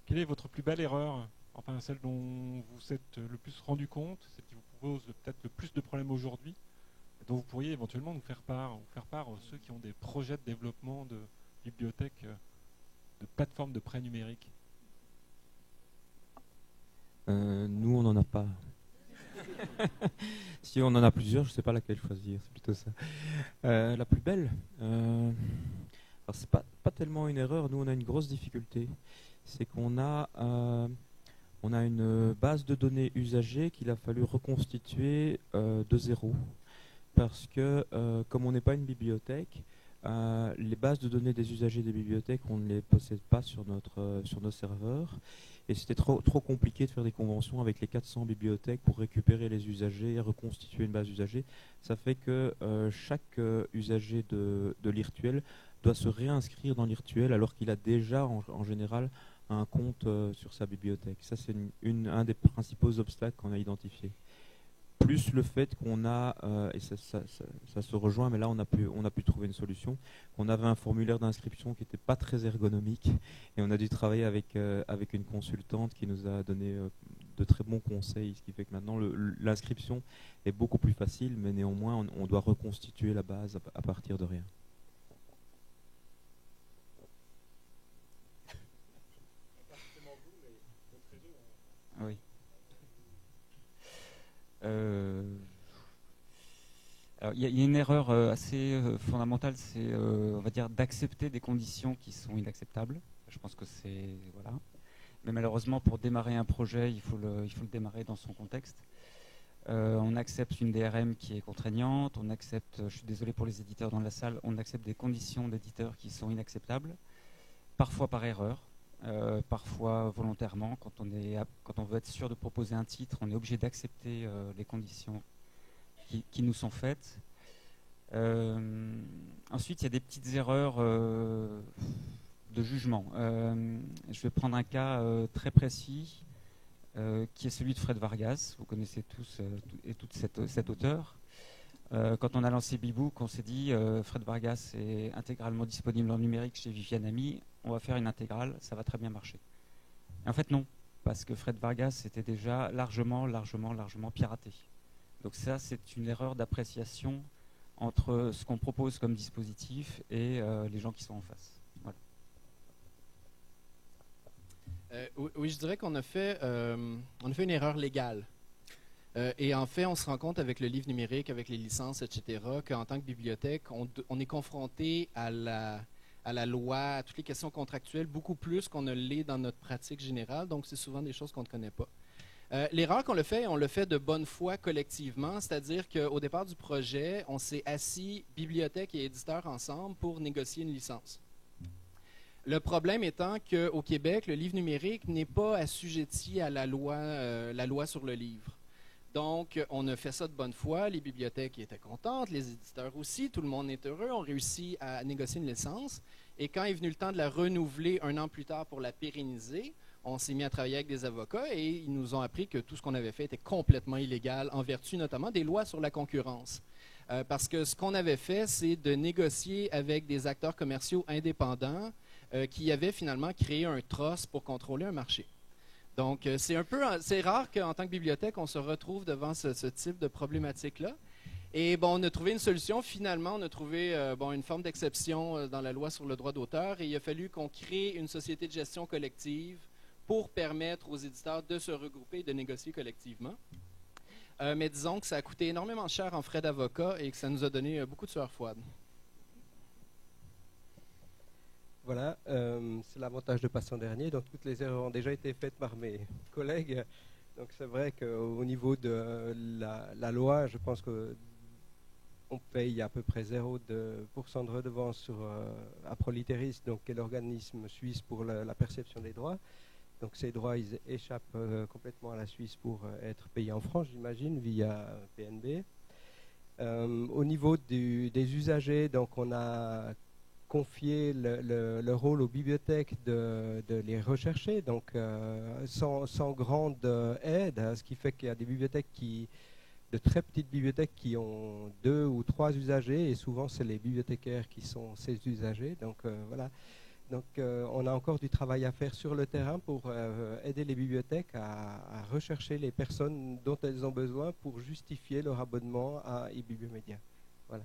quelle est votre plus belle erreur, enfin celle dont vous êtes le plus rendu compte, celle qui vous pose peut-être le plus de problèmes aujourd'hui, dont vous pourriez éventuellement nous faire part ceux qui ont des projets de développement de bibliothèques, de plateformes de prêt numérique. Nous, on n'en a pas. Si on en a plusieurs, je ne sais pas laquelle choisir, c'est plutôt ça. La plus belle, alors c'est pas tellement une erreur. Nous, on a une grosse difficulté. C'est qu'on a une base de données usagée qu'il a fallu reconstituer de zéro. Parce que, comme on n'est pas une bibliothèque, les bases de données des usagers des bibliothèques, on ne les possède pas sur nos serveurs. Et c'était trop compliqué de faire des conventions avec les 400 bibliothèques pour récupérer les usagers et reconstituer une base usagée. Ça fait que chaque usager de l'Irtuel doit se réinscrire dans l'Irtuel alors qu'il a déjà en général un compte sur sa bibliothèque. Ça, c'est un des principaux obstacles qu'on a identifiés. Plus le fait qu'on a, et ça se rejoint, mais là on a pu trouver une solution, qu'on avait un formulaire d'inscription qui n'était pas très ergonomique, et on a dû travailler avec une consultante qui nous a donné de très bons conseils, ce qui fait que maintenant l'inscription est beaucoup plus facile, mais néanmoins on doit reconstituer la base à partir de rien. Oui. Alors, il y a une erreur assez fondamentale, c'est on va dire d'accepter des conditions qui sont inacceptables. Je pense que c'est voilà. Mais malheureusement, pour démarrer un projet, il faut le démarrer dans son contexte. On accepte une DRM qui est contraignante. On accepte, je suis désolé pour les éditeurs dans la salle, on accepte des conditions d'éditeurs qui sont inacceptables, parfois par erreur. Parfois volontairement, quand on veut être sûr de proposer un titre, on est obligé d'accepter les conditions qui nous sont faites. Ensuite, il y a des petites erreurs de jugement. Je vais prendre un cas très précis, qui est celui de Fred Vargas. Vous connaissez tous et toute cet auteur. Quand on a lancé Bebook, on s'est dit Fred Vargas est intégralement disponible en numérique chez Viviane Ami, on va faire une intégrale, ça va très bien marcher. Et en fait non, parce que Fred Vargas était déjà largement piraté. Donc ça, c'est une erreur d'appréciation entre ce qu'on propose comme dispositif et les gens qui sont en face. Voilà. Oui, je dirais qu'on a fait une erreur légale. Et en fait, on se rend compte avec le livre numérique, avec les licences, etc., qu'en tant que bibliothèque, on est confronté à la loi, à toutes les questions contractuelles, beaucoup plus qu'on ne l'est dans notre pratique générale. Donc, c'est souvent des choses qu'on ne connaît pas. L'erreur qu'on le fait de bonne foi collectivement, c'est-à-dire qu'au départ du projet, on s'est assis, bibliothèque et éditeur ensemble, pour négocier une licence. Le problème étant qu'au Québec, le livre numérique n'est pas assujetti à la loi sur le livre. Donc, on a fait ça de bonne foi, les bibliothèques étaient contentes, les éditeurs aussi, tout le monde est heureux, on réussit à négocier une licence. Et quand est venu le temps de la renouveler 1 an plus tard pour la pérenniser, on s'est mis à travailler avec des avocats et ils nous ont appris que tout ce qu'on avait fait était complètement illégal, en vertu notamment des lois sur la concurrence. Parce que ce qu'on avait fait, c'est de négocier avec des acteurs commerciaux indépendants qui avaient finalement créé un trust pour contrôler un marché. Donc, c'est rare qu'en tant que bibliothèque, on se retrouve devant ce type de problématique-là. Et bon, on a trouvé une solution. Finalement, on a trouvé une forme d'exception dans la loi sur le droit d'auteur. Et il a fallu qu'on crée une société de gestion collective pour permettre aux éditeurs de se regrouper et de négocier collectivement. Mais disons que ça a coûté énormément cher en frais d'avocat et que ça nous a donné beaucoup de sueur froide. Voilà, c'est l'avantage de passer en dernier. Donc toutes les erreurs ont déjà été faites par mes collègues. Donc c'est vrai qu'au niveau de la loi, je pense qu'on paye à peu près 0,2% de redevance sur Aproliteris, donc qui est l'organisme suisse pour la perception des droits. Donc ces droits, ils échappent complètement à la Suisse pour être payés en France, j'imagine, via PNB. Au niveau des usagers, donc on a confié le rôle aux bibliothèques de les rechercher, donc sans grande aide, ce qui fait qu'il y a des bibliothèques de très petites bibliothèques qui ont 2 ou 3 usagers, et souvent c'est les bibliothécaires qui sont ces usagers. Donc voilà. Donc on a encore du travail à faire sur le terrain pour aider les bibliothèques à rechercher les personnes dont elles ont besoin pour justifier leur abonnement à eBibliomédia. Voilà.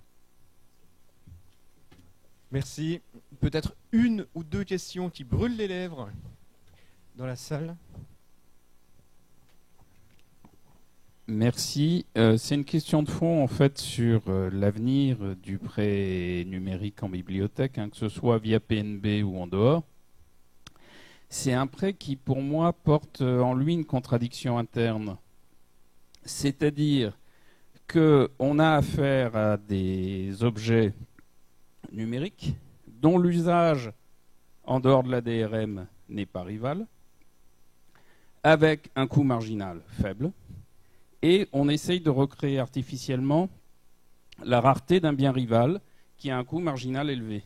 Merci. Peut-être 1 ou 2 questions qui brûlent les lèvres dans la salle. Merci. C'est une question de fond en fait sur l'avenir du prêt numérique en bibliothèque, que ce soit via PNB ou en dehors. C'est un prêt qui pour moi porte en lui une contradiction interne. C'est-à-dire qu'on a affaire à des objets numériques dont l'usage en dehors de la DRM n'est pas rival, avec un coût marginal faible. Et on essaye de recréer artificiellement la rareté d'un bien rival qui a un coût marginal élevé.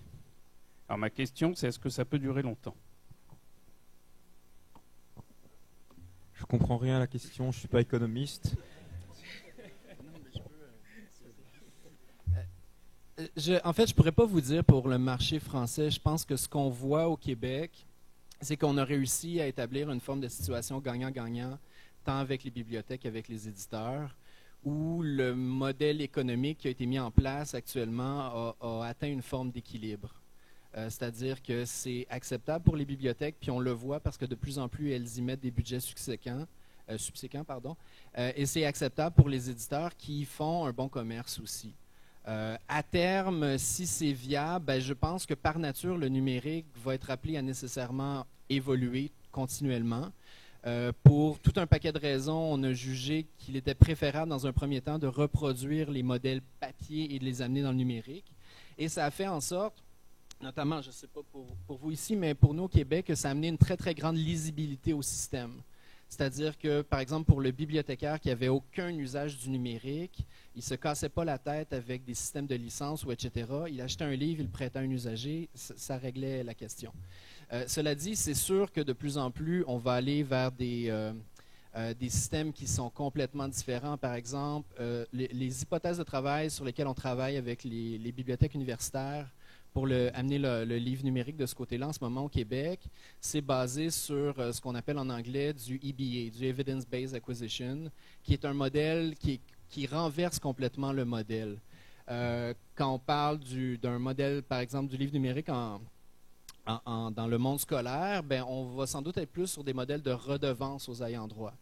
Alors ma question, c'est est-ce que ça peut durer longtemps? Je comprends rien à la question, je ne suis pas économiste. En fait, je ne pourrais pas vous dire pour le marché français. Je pense que ce qu'on voit au Québec, c'est qu'on a réussi à établir une forme de situation gagnant-gagnant, tant avec les bibliothèques qu'avec les éditeurs, où le modèle économique qui a été mis en place actuellement a atteint une forme d'équilibre. C'est-à-dire que c'est acceptable pour les bibliothèques, puis on le voit parce que de plus en plus, elles y mettent des budgets subséquents, et c'est acceptable pour les éditeurs qui font un bon commerce aussi. À terme, si c'est viable, je pense que par nature, le numérique va être appelé à nécessairement évoluer continuellement. Pour tout un paquet de raisons, on a jugé qu'il était préférable dans un premier temps de reproduire les modèles papier et de les amener dans le numérique. Et ça a fait en sorte, notamment, je ne sais pas pour vous ici, mais pour nous au Québec, que ça a amené une très, très grande lisibilité au système. C'est-à-dire que, par exemple, pour le bibliothécaire qui n'avait aucun usage du numérique, il ne se cassait pas la tête avec des systèmes de licence ou etc. Il achetait un livre, il le prêtait à un usager, ça réglait la question. Cela dit, c'est sûr que de plus en plus, on va aller vers des systèmes qui sont complètement différents. Par exemple, les hypothèses de travail sur lesquelles on travaille avec les bibliothèques universitaires pour amener le livre numérique de ce côté-là en ce moment au Québec, c'est basé sur ce qu'on appelle en anglais du EBA, du Evidence-Based Acquisition, qui est un modèle qui renverse complètement le modèle. Quand on parle d'un modèle, par exemple, du livre numérique dans le monde scolaire, on va sans doute être plus sur des modèles de redevance aux ayants droit.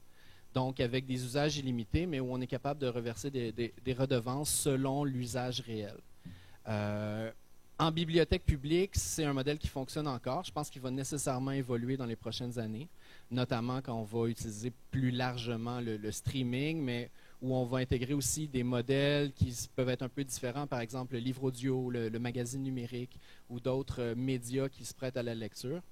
Donc, avec des usages illimités, mais où on est capable de reverser des redevances selon l'usage réel. En bibliothèque publique, c'est un modèle qui fonctionne encore. Je pense qu'il va nécessairement évoluer dans les prochaines années, notamment quand on va utiliser plus largement le streaming, mais où on va intégrer aussi des modèles qui peuvent être un peu différents, par exemple le livre audio, le magazine numérique ou d'autres médias qui se prêtent à la lecture.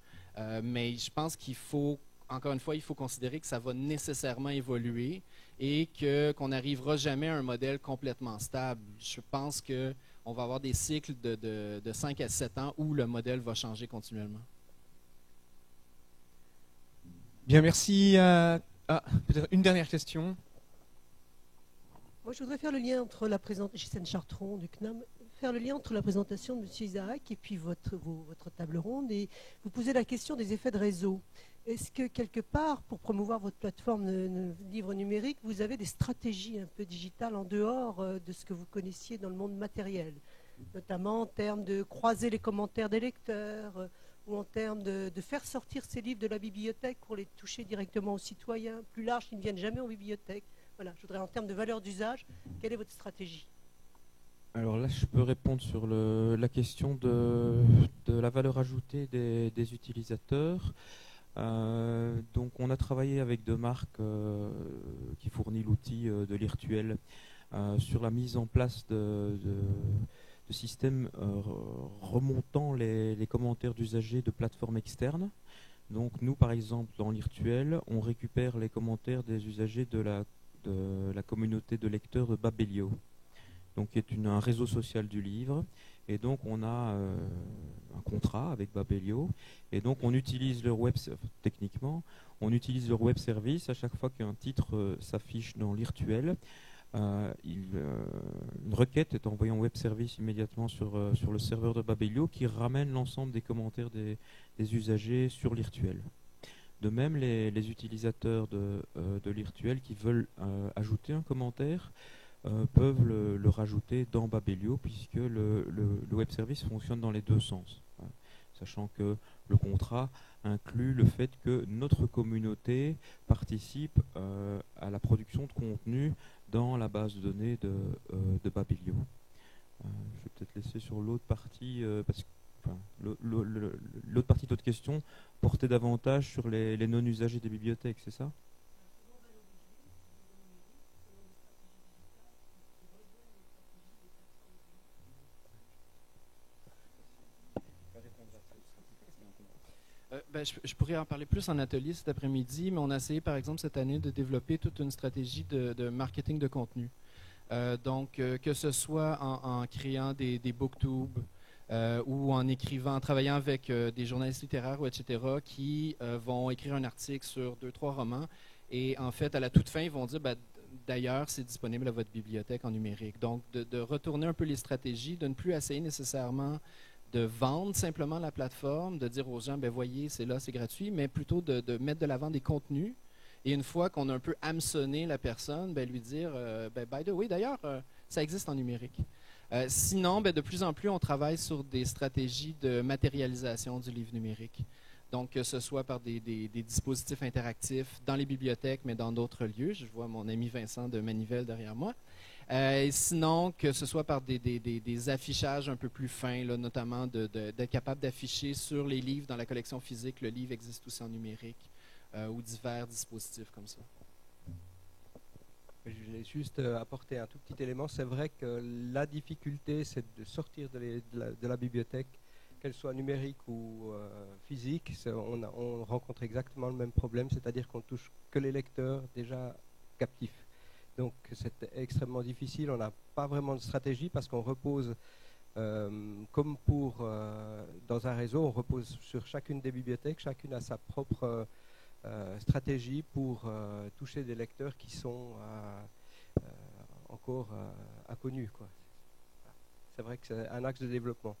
Mais je pense qu'il faut, encore une fois, il faut considérer que ça va nécessairement évoluer et qu'on n'arrivera jamais à un modèle complètement stable. Je pense qu'on va avoir des cycles de 5 à 7 ans où le modèle va changer continuellement. Bien, merci. Peut-être une dernière question. Moi, je voudrais faire le lien entre la présentation, Gisèle Chartron du CNAM, faire le lien entre la présentation de M. Isaac et puis votre table ronde, et vous posez la question des effets de réseau. Est-ce que quelque part, pour promouvoir votre plateforme de livre numérique, vous avez des stratégies un peu digitales en dehors de ce que vous connaissiez dans le monde matériel, notamment en termes de croiser les commentaires des lecteurs, ou en termes de faire sortir ces livres de la bibliothèque pour les toucher directement aux citoyens plus larges qui ne viennent jamais en bibliothèque? Voilà, je voudrais, en termes de valeur d'usage, quelle est votre stratégie? Alors là, je peux répondre sur la question de la valeur ajoutée des utilisateurs. Donc on a travaillé avec deux marques qui fournissent l'outil de l'Irtuel sur la mise en place de systèmes remontant les commentaires d'usagers de plateformes externes. Donc nous, par exemple, dans l'Irtuel, on récupère les commentaires des usagers de la communauté de lecteurs de Babelio, donc qui est un réseau social du livre. Et donc on a un contrat avec Babelio, et donc on utilise leur techniquement, on utilise leur web service à chaque fois qu'un titre s'affiche dans l'Irtuel. Une requête est envoyée en web service immédiatement sur le serveur de Babelio, qui ramène l'ensemble des commentaires des usagers sur l'Irtuel. De même, les utilisateurs de l'Irtuel qui veulent ajouter un commentaire peuvent le rajouter dans Babelio, puisque le web service fonctionne dans les deux sens, sachant que le contrat inclut le fait que notre communauté participe à la production de contenu dans la base de données de Babelio. Je vais peut-être laisser sur l'autre partie, parce que l'autre partie de votre question portait davantage sur les non-usagers des bibliothèques, c'est ça? Je pourrais en parler plus en atelier cet après-midi, mais on a essayé par exemple cette année de développer toute une stratégie de marketing de contenu. Donc que ce soit en créant des booktubes ou en travaillant avec des journalistes littéraires, ou etc., qui vont écrire un article sur 2-3 romans, et en fait à la toute fin ils vont dire d'ailleurs c'est disponible à votre bibliothèque en numérique. Donc de retourner un peu les stratégies, de ne plus essayer nécessairement de vendre simplement la plateforme, de dire aux gens, voyez, c'est là, c'est gratuit, mais plutôt de mettre de l'avant des contenus. Et une fois qu'on a un peu hameçonné la personne, lui dire, by the way, d'ailleurs, ça existe en numérique. Sinon, de plus en plus, on travaille sur des stratégies de matérialisation du livre numérique. Donc, que ce soit par des dispositifs interactifs dans les bibliothèques, mais dans d'autres lieux. Je vois mon ami Vincent de Manivelle derrière moi. Et sinon, que ce soit par des affichages un peu plus fins, là, notamment d'être capable d'afficher sur les livres dans la collection physique, le livre existe aussi en numérique, ou divers dispositifs comme ça. Je voulais juste apporter un tout petit élément. C'est vrai que la difficulté, c'est de sortir de la bibliothèque, qu'elle soit numérique ou physique. On rencontre exactement le même problème, c'est-à-dire qu'on touche que les lecteurs déjà captifs. Donc c'est extrêmement difficile, on n'a pas vraiment de stratégie parce qu'on repose, comme dans un réseau, on repose sur chacune des bibliothèques, chacune a sa propre stratégie pour toucher des lecteurs qui sont encore inconnus, quoi. C'est vrai que c'est un axe de développement.